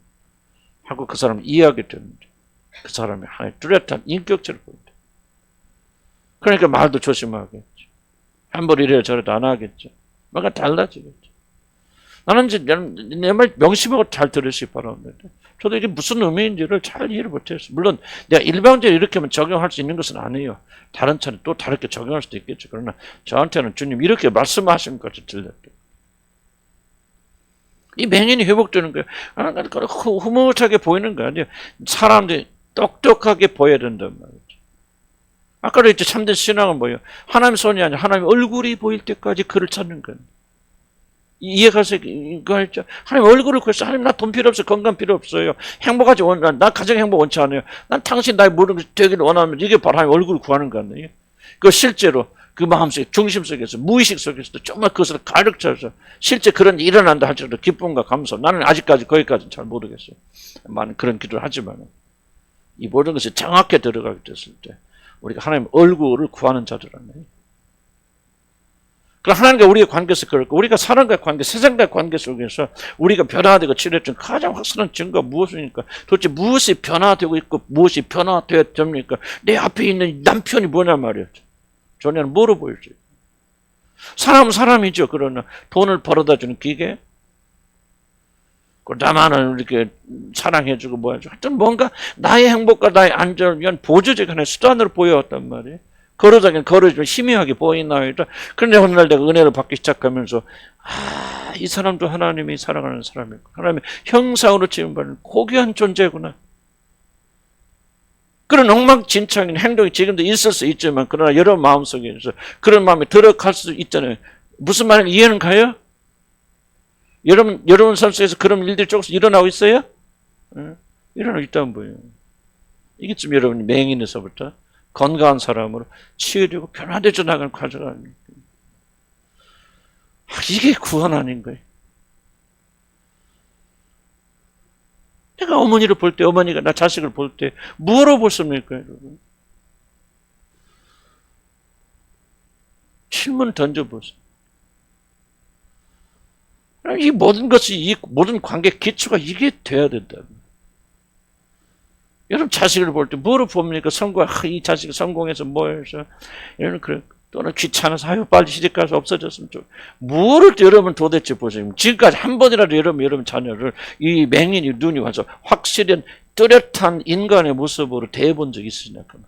하고 그 사람을 이해하게 됩니다. 그 사람이 하나의 뚜렷한 인격체를 보입니다. 그러니까 말도 조심하겠죠. 함부로 이래야 저래도 안 하겠죠. 뭔가 달라지겠죠. 나는 이제 내 말 명심하고 잘 들으시기 바랍니다. 저도 이게 무슨 의미인지를 잘 이해를 못했어요. 물론 내가 일방적으로 이렇게 하면 적용할 수 있는 것은 아니에요. 다른 차는 또 다르게 적용할 수도 있겠죠. 그러나 저한테는 주님 이렇게 말씀하신 것이 들렸대요. 이 맹인이 회복되는 거예요. 흐뭇하게 보이는 거 아니에요. 사람들이 똑똑하게 보여야 된단 말이에요. 아까도 이제 참된 신앙은 뭐예요? 하나님 손이 아니라 하나님 얼굴이 보일 때까지 그를 찾는 거예요. 이해가세요? 이거 알죠? 하나님 얼굴을 구해서 하나님 나 돈 필요 없어요. 건강 필요 없어요. 행복하지 나 가정 행복 원치 않아요. 난 당신 나의 모든 것이 되기를 원하면 이게 바로 하나님 얼굴을 구하는 거 아니에요? 그 실제로 그 마음속에 중심 속에서 무의식 속에서도 정말 그것을 가득 차서 실제 그런 일이 일어난다 할지라도 기쁨과 감사. 나는 아직까지 거기까지는 잘 모르겠어요. 많은 그런 기도를 하지만 이 모든 것이 정확하게 들어가게 됐을 때 우리가 하나님 얼굴을 구하는 자들이라네. 그럼 하나님과 우리의 관계에서 그렇고 우리가 사람과의 관계, 세상과의 관계 속에서 우리가 변화되고 치료했던 가장 확실한 증거가 무엇입니까? 도대체 무엇이 변화되고 있고 무엇이 변화되었습니까? 내 앞에 있는 남편이 뭐냐 말이에요. 전에는 뭐로 보이지? 사람은 사람이죠. 그러나 돈을 벌어다주는 기계, 나만을 이렇게 사랑해주고 뭐 해주고 하여튼 뭔가 나의 행복과 나의 안전을 위한 보조적 하나의 수단으로 보여왔단 말이에요. 걸어다니는 걸어주면 희미하게 보이나이다. 그런데 어느 날 내가 은혜를 받기 시작하면서 이 사람도 하나님이 사랑하는 사람이고 하나님의 형상으로 지음받는 고귀한 존재구나. 그런 엉망진창인 행동이 지금도 있을 수 있지만 그러나 여러분 마음속에서 그런 마음이 들어갈 수 있잖아요. 무슨 말인지 이해는 가요? 여러분 삶 속에서 그런 일들이 조금씩 일어나고 있어요? 일어나고 있다는 거예요. 이게 좀 여러분이 맹인에서부터 건강한 사람으로 치유되고 변화되어 나가는 과정 아닙니까? 이게 구원 아닌 거예요. 어머니를 볼 때, 어머니가 나 자식을 볼 때 뭐로 보십니까, 여러분? 질문 던져보세요. 이 모든 것이, 이 모든 관계 기초가 이게 돼야 된다. 여러분 자식을 볼 때 뭐로 봅니까? 이 자식이 성공해서 뭐 해서, 이런, 또는 귀찮아서, 빨리 시집가서 없어졌으면 좋 뭐를 여러분 도대체 보세요. 지금까지 한 번이라도 여러분 자녀를 이 맹인이 눈이 와서 확실한 뚜렷한 인간의 모습으로 대해본 적 있으냐고.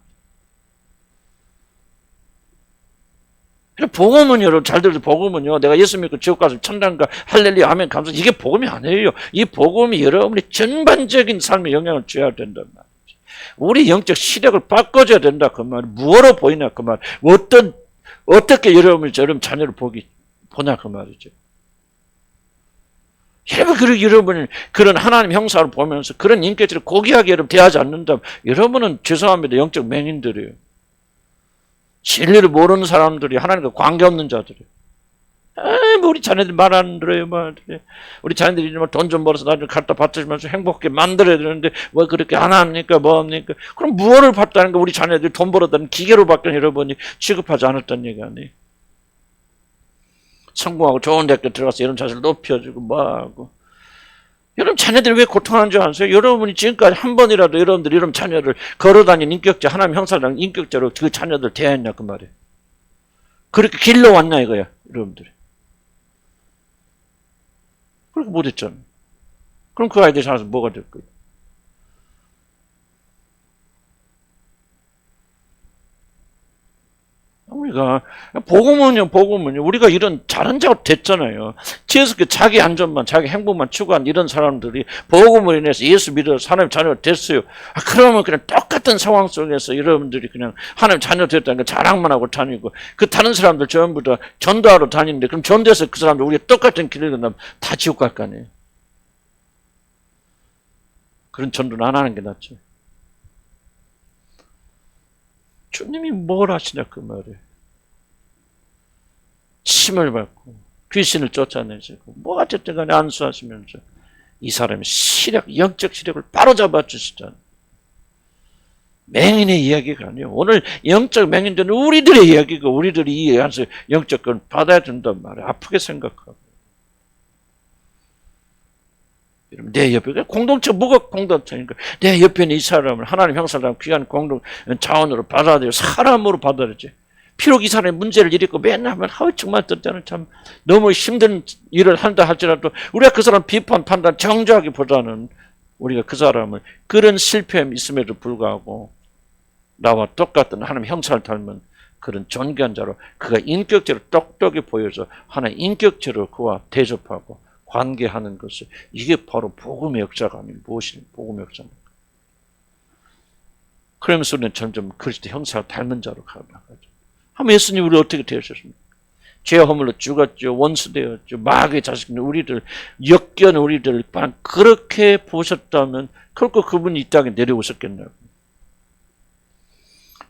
복음은 여러분 잘 들으세요. 복음은요, 내가 예수 믿고 지옥 가서 천당 가 할렐루야 아멘 감사, 이게 복음이 아니에요. 이 복음이 여러분의 전반적인 삶에 영향을 줘야 된단 말이죠. 우리 영적 시력을 바꿔줘야 된다 그 말. 무엇으로 보이냐 그 말. 어떻게 여러분 자녀를 보냐 그 말이죠. 여러분이 그런 하나님 형상을 보면서 그런 인격체를 고귀하게 여러분 대하지 않는다면 여러분은 죄송합니다. 영적 맹인들이에요. 진리를 모르는 사람들이, 하나님과 관계없는 자들이에요. 우리 자녀들이 말 안 들어요. 우리 자녀들이 돈 좀 벌어서 나중에 갖다 받쳐주면서 행복하게 만들어야 되는데 왜 그렇게 안 합니까? 뭐 합니까? 그럼 무엇을 봤다는 거? 우리 자녀들이 돈 벌었다는 기계로밖에 여러분이 취급하지 않았다는 얘기 아니에요? 성공하고 좋은 대학교 들어가서 이런 자세를 높여주고 뭐하고. 여러분 자녀들이 왜 고통하는 줄 아세요? 여러분이 지금까지 한 번이라도 여러분들이 이런 자녀를 걸어다니는 인격자, 하나님 형상이라는 인격자로 그 자녀들 대했냐 그 말이에요. 그렇게 길러왔냐 이거야 여러분들이. 그렇게 못했잖아. 그럼 그 아이들이 살아서 뭐가 될 거예요? 우리가 복음은요 우리가 이런 잘한 자가 됐잖아요. 계속 자기 안전만, 자기 행복만 추구한 이런 사람들이 복음을 인해서 예수 믿어서 하나님 자녀가 됐어요. 그러면 그냥 똑같은 상황 속에서 여러분들이 그냥 하나님 자녀 됐다는 거 자랑만 하고 다니고, 그 다른 사람들 전부 다 전도하러 다니는데, 그럼 전도해서 그 사람들 우리가 똑같은 길을 건너면 다 지옥 갈 거 아니에요. 그런 전도는 안 하는 게 낫죠. 주님이 뭘 하시냐 그 말이에요. 침을 받고 귀신을 쫓아내시고 뭐 어쨌든 간에 안수하시면서 이 사람의 영적 시력을 바로잡아 주시잖아요. 맹인의 이야기가 아니에요. 오늘 영적 맹인들은 우리들의 이야기고, 우리들이 이해해서 영적 걸 받아야 된단 말이에요. 아프게 생각하고. 내 옆에 공동체, 뭐가 공동체니까 내 옆에 있는 이 사람을 하나님 형상이라는 귀한 공동 자원으로 받아들여 사람으로 받아들이지. 비록 이 사람의 문제를 일으키고 맨날 하면 정말 때는 참 너무 힘든 일을 한다 할지라도 우리가 그 사람 비판 판단 정죄하기보다는 우리가 그 사람을 그런 실패함이 있음에도 불구하고 나와 똑같은 하나님 형상을 닮은 그런 존귀한 자로 그가 인격체로 똑똑히 보여서 하나의 인격체로 그와 대접하고 관계하는 것을, 이게 바로 복음의 역사가 아니면 무엇이 복음의 역사입니까? 그러면서 우리는 점점 그리스도 형상을 닮은 자로 가나가죠. 하면 예수님 우리 어떻게 되셨습니까? 죄와 허물로 죽었죠. 원수 되었죠. 마귀의 자식들, 우리들 역겨운 우리들 그렇게 보셨다면 결코 그분이 이 땅에 내려오셨겠냐고.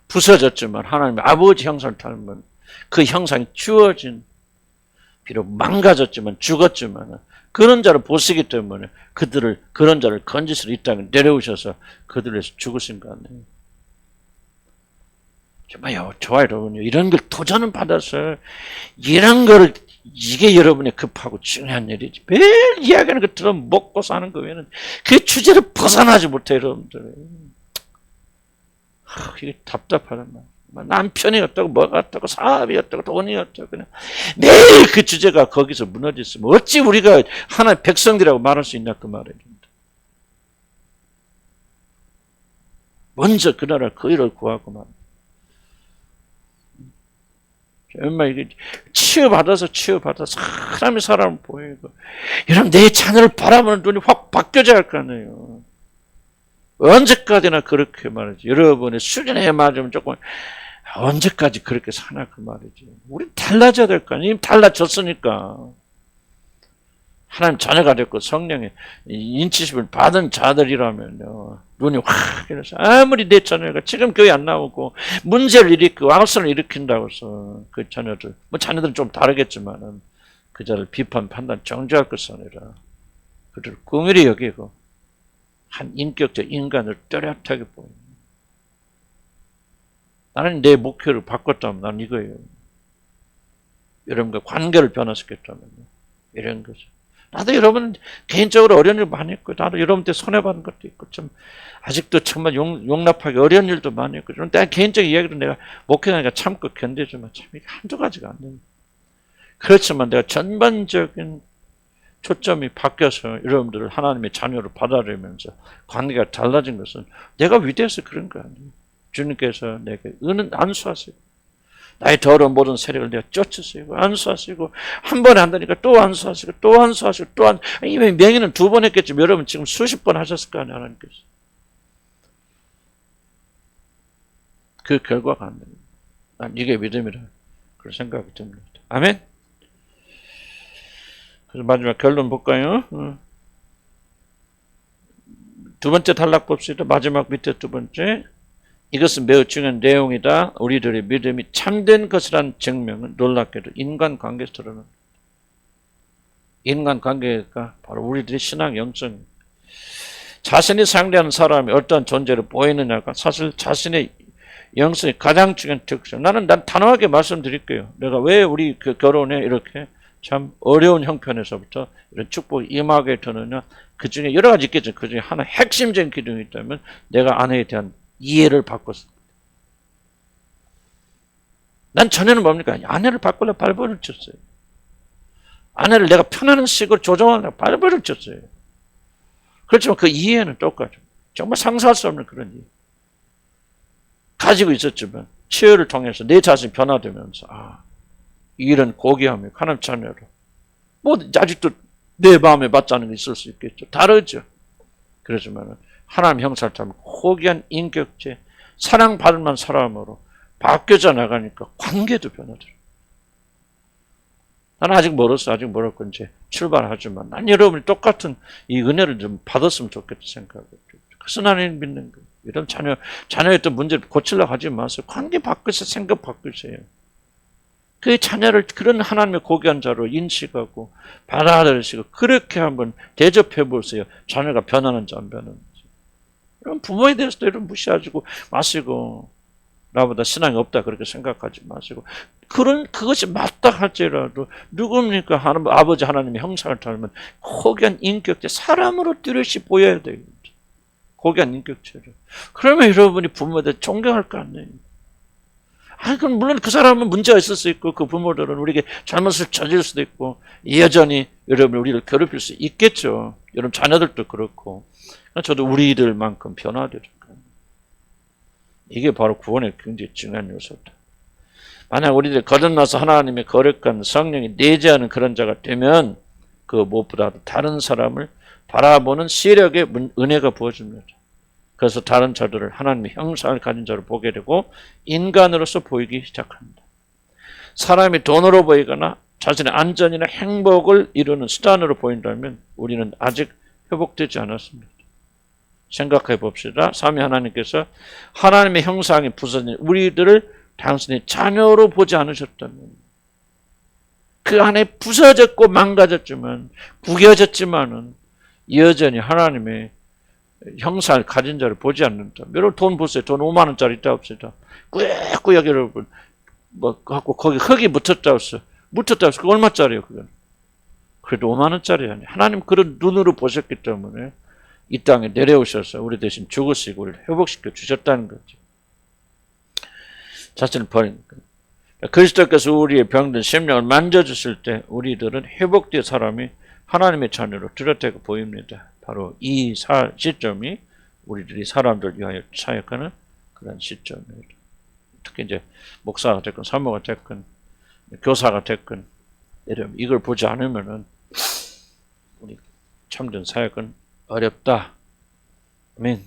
부서졌지만 하나님의 아버지 형상을 닮은 그 형상이 주어진, 비록 망가졌지만 죽었지만 그런 자를 보시기 때문에 그런 자를 건지시러 이 땅에 내려오셔서 그들을 위해서 죽으신 거 아니에요. 정말요, 좋아요, 여러분요. 이런 걸 도전은 받아서, 이런 거를, 이게 여러분의 급하고 중요한 일이지. 매일 이야기하는 것들은 먹고 사는 거 외에는 그 주제를 벗어나지 못해, 여러분들. 이게 답답하단 말이야. 남편이 어떻고, 뭐가 어떻고, 사업이 어떻고, 돈이 어떻고, 그냥 매일 그 주제가 거기서 무너졌으면 어찌 우리가 하나의 백성들이라고 말할 수 있냐, 그 말이에요. 먼저 그 나라 그 일을 구하고 말이야. 정말 이게 치유받아서 사람이 사람을 보이고, 여러분 내 자녀를 바라보는 눈이 확 바뀌어져야 할 거 아니에요. 언제까지나 그렇게 말이지. 여러분의 수준에 맞으면 조금 언제까지 그렇게 사나 그 말이지. 우리 달라져야 될 거 아니에요. 이미 달라졌으니까. 하나님 자녀가 됐고 성령의 인치심을 받은 자들이라면요, 눈이 확 이래서 아무리 내 자녀가 지금 교회 안 나오고 문제를 일으키고 악선을 일으킨다고 해서 그 자녀들, 뭐 자녀들은 좀 다르겠지만은 그 자를 비판, 판단, 정죄할 것이 아니라 그들을 긍휼히 여기고 한 인격적 인간을 또렷하게 보입니다. 나는 내 목표를 바꿨다면 나는 이거예요. 여러분과 관계를 변화시켰다면 이런 거죠. 나도 여러분 개인적으로 어려운 일 많이 했고, 나도 여러분한테 손해받은 것도 있고, 좀 아직도 정말 용납하기 어려운 일도 많이 했고, 내 개인적 이야기도 내가 목회하니까 참고 견디지만 참 이게 한두 가지가 안 됩니다. 그렇지만 내가 전반적인 초점이 바뀌어서 여러분들을 하나님의 자녀로 받아들이면서 관계가 달라진 것은 내가 위대해서 그런 거 아니에요. 주님께서 내게 안수하시고 나의 더러운 모든 세력을 내가 쫓으시고 안수하시고 한 번에 한다니까 또 안수하시고 또 안수하시고 또 이미 명예는 2번 했겠지만 여러분 지금 수십 번 하셨을 거 아니에요. 하나님께서. 그 결과가 안 됩니다. 난 이게 믿음이라 그런 생각이 듭니다. 아멘. 그래서 마지막 결론 볼까요? 두 번째 단락 봅시다. 마지막 밑에 두 번째. 이것은 매우 중요한 내용이다. 우리들의 믿음이 참된 것이란 증명은 놀랍게도 인간관계에서 드러납니다. 인간관계가 바로 우리들의 신앙 영성입니다. 자신이 상대하는 사람이 어떤 존재로 보이느냐가 사실 자신의 영성의 가장 중요한 특성. 난 단호하게 말씀드릴게요. 내가 왜 우리 그 결혼에 이렇게 참 어려운 형편에서부터 이런 축복이 임하게 되느냐. 그 중에 여러 가지 있겠죠. 그 중에 하나 핵심적인 기둥이 있다면 내가 아내에 대한 이해를 바꿨습니다. 난 전에는 뭡니까? 아내를 바꾸려고 발버둥을 쳤어요. 아내를 내가 편안한 식으로 조정하려고 발버둥을 쳤어요. 그렇지만 그 이해는 똑같죠. 정말 상상할 수 없는 그런 이해. 가지고 있었지만 치유를 통해서 내 자신이 변화되면서 이 일은 고귀함이 하나님 자녀로. 뭐 아직도 내 마음에 맞지 않는 게 있을 수 있겠죠. 다르죠. 그렇지만 하나님 형상을 따르면 고귀한 인격체, 사랑받을 만한 사람으로 바뀌어져 나가니까 관계도 변화돼요. 나는 아직 멀었어. 아직 멀었고 이제 출발하지만 난 여러분이 똑같은 이 은혜를 좀 받았으면 좋겠다 생각하고 그래서 나는 믿는 거예요. 이런 자녀의 어떤 문제를 고치려고 하지 마세요. 관계 바꾸세요. 생각 바꾸세요. 그 자녀를 그런 하나님의 고귀한 자로 인식하고 받아들이시고 그렇게 한번 대접해 보세요. 자녀가 변하는지 안 변하는지. 그럼 부모에 대해서도 이런 무시하시고 마시고 나보다 신앙이 없다 그렇게 생각하지 마시고 그것이 맞다 할지라도 누굽니까? 아버지 하나님의 형상을 닮은 고귀한 인격체 사람으로 뚜렷이 보여야 돼요. 고귀한 인격체를. 그러면 여러분이 부모에 대해 존경할 거 아니에요. 그럼 물론 그 사람은 문제가 있을 수 있고 그 부모들은 우리에게 잘못을 저질 수도 있고 여전히 여러분 우리를 괴롭힐 수 있겠죠. 여러분 자녀들도 그렇고 저도 우리들만큼 변화되죠. 이게 바로 구원의 굉장히 중요한 요소다. 만약 우리들이 거듭나서 하나님의 거룩한 성령이 내재하는 그런 자가 되면 그 무엇보다도 다른 사람을 바라보는 시력의 은혜가 부어집니다. 그래서 다른 자들을 하나님의 형상을 가진 자로 보게 되고 인간으로서 보이기 시작합니다. 사람이 돈으로 보이거나 자신의 안전이나 행복을 이루는 수단으로 보인다면 우리는 아직 회복되지 않았습니다. 생각해 봅시다. 삼위 하나님께서 하나님의 형상이 부서진 우리들을 당신의 자녀로 보지 않으셨다면 그 안에 부서졌고 망가졌지만 구겨졌지만은 여전히 하나님의 형상을 가진 자를 보지 않는다. 여러분 돈 보세요. 돈 5만 원짜리 있다 합시다. 꾸역꾸역 여러분 뭐 갖고 거기 흙이 묻혔다 했어. 묻혔다 했어. 그거 얼마짜리예요 그건? 그래도 5만 원짜리 아니에요. 하나님 그런 눈으로 보셨기 때문에 이 땅에 내려오셔서 우리 대신 죽으시고 우리를 회복시켜 주셨다는 거죠. 자신을 버린 거예요. 그리스도께서 우리의 병든 심령을 만져주실 때 우리들은 회복된 사람이 하나님의 자녀로 뚜렷하게 보입니다. 바로 이 시점이 우리들이 사람들 위하여 사역하는 그런 시점입니다. 특히 이제 목사가 됐건 사모가 됐건 교사가 됐건 이걸 보지 않으면은 우리 참된 사역은 어렵다. 아멘.